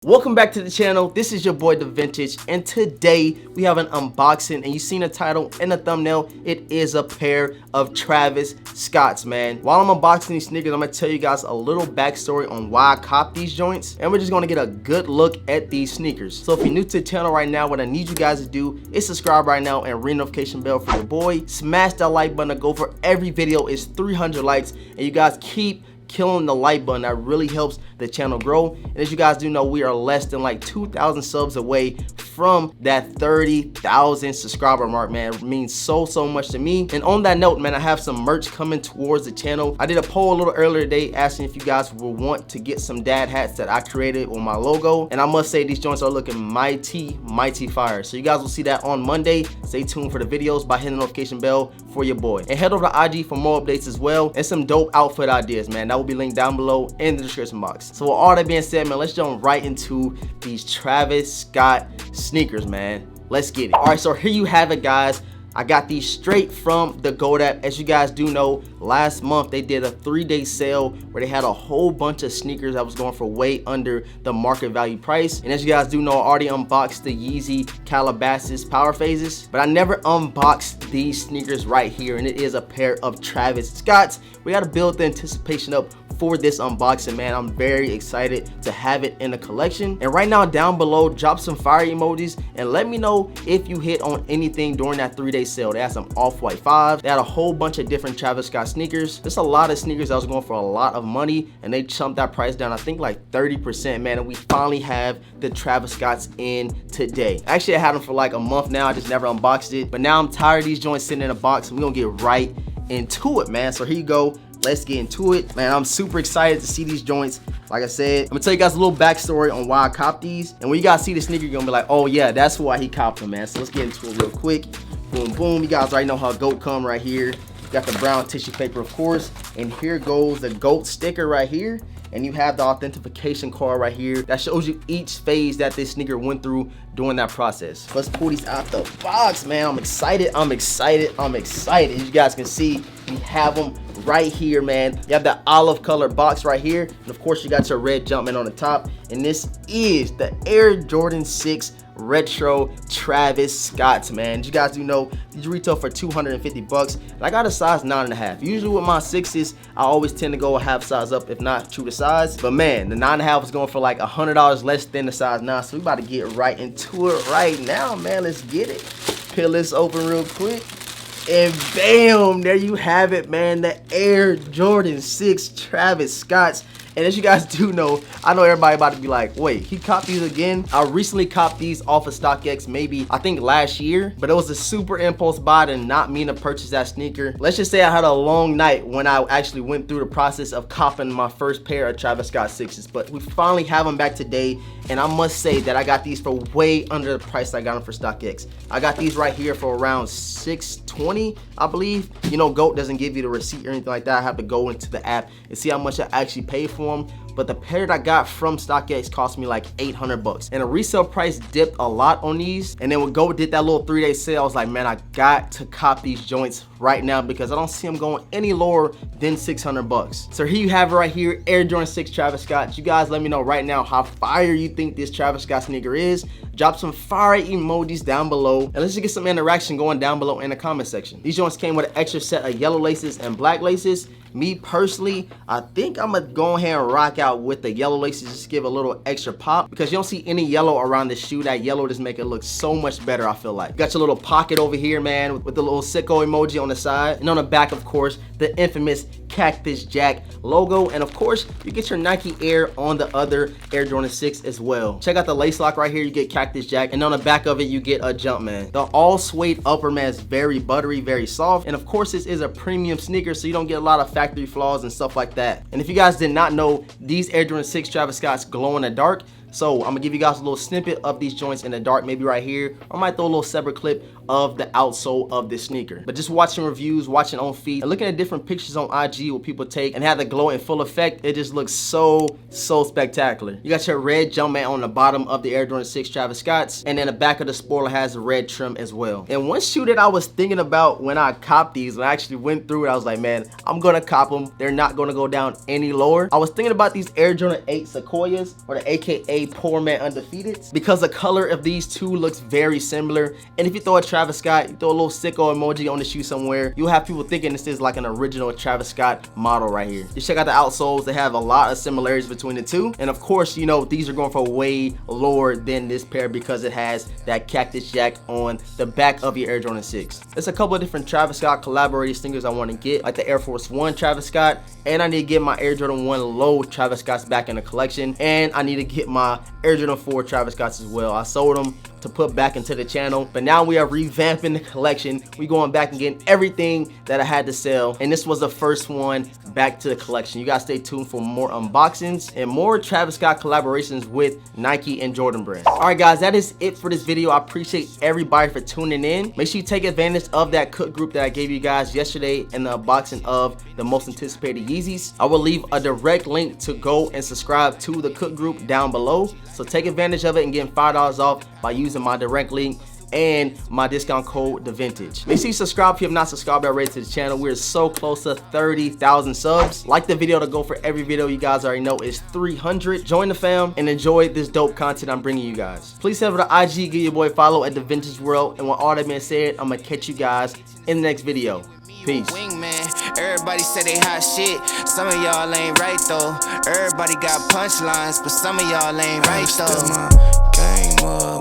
Welcome back to the channel. This is your boy DeVintage, and today we have an unboxing, and you seen the title and the thumbnail. It is a pair of Travis Scotts, man. While I'm unboxing these sneakers, I'm gonna tell you guys a little backstory on why I copped these joints, and we're just gonna get a good look at these sneakers. So if you're new to the channel right now, what I need you guys to do is subscribe right now and ring notification bell for your boy. Smash that like button. The goal for every video is 300 likes, and you guys keep killing the like button. That really helps the channel grow. And as you guys do know, we are less than like 2,000 subs away from that 30,000 subscriber mark, man. It means so much to me. And on that note, man, I have some merch coming towards the channel. I did a poll a little earlier today asking if you guys will want to get some dad hats that I created with my logo, and I must say these joints are looking mighty fire. So you guys will see that on Monday. Stay tuned for the videos by hitting the notification bell for your boy, and head over to IG for more updates as well, and some dope outfit ideas, man. That will be linked down below in the description box. So with all that being said, man, let's jump right into these Travis Scott sneakers, man. Let's get it. All right, so here you have it, guys. I got these straight from the Goat app. As you guys do know, last month they did a 3-day sale where they had a whole bunch of sneakers that was going for way under the market value price. And as you guys do know, I already unboxed the Yeezy Calabasas Power Phases, but I never unboxed these sneakers right here, and it is a pair of Travis Scotts. We got to build the anticipation up for this unboxing, man. I'm very excited to have it in the collection. And right now, down below, drop some fire emojis and let me know if you hit on anything during that 3-day sale. They had some off-white 5s. They had a whole bunch of different Travis Scott sneakers. There's a lot of sneakers that was going for a lot of money, and they chumped that price down, I think like 30%, man. And we finally have the Travis Scotts in today. Actually, I had them for like a month now. I just never unboxed it, but now I'm tired of these joints sitting in a box, and we're gonna get right into it, man. So here you go. Let's get into it, man. I'm super excited to see these joints. Like I said, I'm gonna tell you guys a little backstory on why I copped these, and when you guys see the sneaker, you're gonna be like, oh yeah, that's why he copped them, man. So let's get into it real quick. Boom boom. You guys already know how Goat come right here. Got the brown tissue paper, of course, and here goes the Goat sticker right here. And you have the authentication card right here that shows you each phase that this sneaker went through during that process. Let's pull these out the box, man. I'm excited. As you guys can see, we have them right here, man. You have the olive color box right here, and of course you got your red Jumpman on the top, and this is the Air Jordan 6 retro Travis Scotts, man. You guys do know these retail for 250 bucks, and I got a size 9.5. Usually with my 6s, I always tend to go a half size up, if not true to size, but man, the 9.5 is going for like $100 less than the size 9. So we about to get right into it right now, man. Let's get it. Peel this open real quick, and bam, there you have it, man. The Air Jordan 6 Travis Scotts. And as you guys do know, I know everybody about to be like, wait, he copped these again? I recently copped these off of StockX, maybe I think last year, but it was a super impulse buy and not mean to purchase that sneaker. Let's just say I had a long night when I actually went through the process of copping my first pair of Travis Scott 6s, but we finally have them back today. And I must say that I got these for way under the price I got them for StockX. I got these right here for around $620, I believe. You know, Goat doesn't give you the receipt or anything like that. I have to go into the app and see how much I actually paid for them. But the pair that I got from StockX cost me like 800 bucks. And the resale price dipped a lot on these. And then when Goat did that little 3-day sale, I was like, man, I got to cop these joints right now because I don't see them going any lower than 600 bucks. So here you have it right here, Air Jordan 6 Travis Scott. You guys let me know right now how fire you think this Travis Scott sneaker is. Drop some fire emojis down below, and let's just get some interaction going down below in the comment section. These joints came with an extra set of yellow laces and black laces. Me personally, I think I'm gonna go ahead and rock out with the yellow laces, just give a little extra pop, because you don't see any yellow around the shoe. That yellow just make it look so much better, I feel like. You got your little pocket over here, man, with the little sicko emoji on the side, and on the back, of course, the infamous Cactus Jack logo, and of course you get your Nike Air on the other Air Jordan 6 as well. Check out the lace lock right here, you get Cactus Jack, and on the back of it you get a Jumpman. The all suede upper, man, is very buttery, very soft, and of course this is a premium sneaker, so you don't get a lot of factory flaws and stuff like that. And if you guys did not know, these Air Jordan 6 Travis Scotts glow in the dark. So I'm gonna give you guys a little snippet of these joints in the dark, maybe right here. I might throw a little separate clip of the outsole of this sneaker. But just watching reviews, watching on feed, and looking at different pictures on IG what people take and have the glow in full effect, it just looks so spectacular. You got your red Jumpman on the bottom of the Air Jordan 6 Travis Scotts, and then the back of the spoiler has a red trim as well. And one shoe that I was thinking about when I copped these, when I actually went through it, I was like, man, I'm gonna cop them. They're not gonna go down any lower. I was thinking about these Air Jordan 8 Sequoias, or the AKA aka Poor Man Undefeated, because the color of these two looks very similar. And if you throw a Travis Scott, you throw a little sicko emoji on the shoe somewhere, you'll have people thinking this is like an original Travis Scott model right here. Just check out the outsoles. They have a lot of similarities between the two. And of course, you know, these are going for way lower than this pair because it has that Cactus Jack on the back of your Air Jordan 6. There's a couple of different Travis Scott collaborated sneakers I want to get, like the Air Force One Travis Scott, and I need to get my Air Jordan 1 low Travis Scotts back in the collection, and I need to get my Air Jordan 4 Travis Scotts as well. I sold them to put back into the channel, but now we are revamping the collection. We going back and getting everything that I had to sell, and this was the first one back to the collection. You guys stay tuned for more unboxings and more Travis Scott collaborations with Nike and Jordan brands. All right guys, that is it for this video. I appreciate everybody for tuning in. Make sure you take advantage of that cook group that I gave you guys yesterday in the unboxing of the most anticipated Yeezys. I will leave a direct link to go and subscribe to the cook group down below, so take advantage of it and get $5 off by using my direct link and my discount code DeVintage. Make sure you subscribe if you have not subscribed already to the channel. We're so close to 30,000 subs. Like the video to go for every video. You guys already know is 300. Join the fam and enjoy this dope content I'm bringing you guys. Please head over to IG, give your boy a follow at DeVintage World. And with all that being said, I'm gonna catch you guys in the next video. Peace. Wingman, everybody say they hot shit. Some of y'all ain't right though. Everybody got punchlines, but some of y'all ain't right though.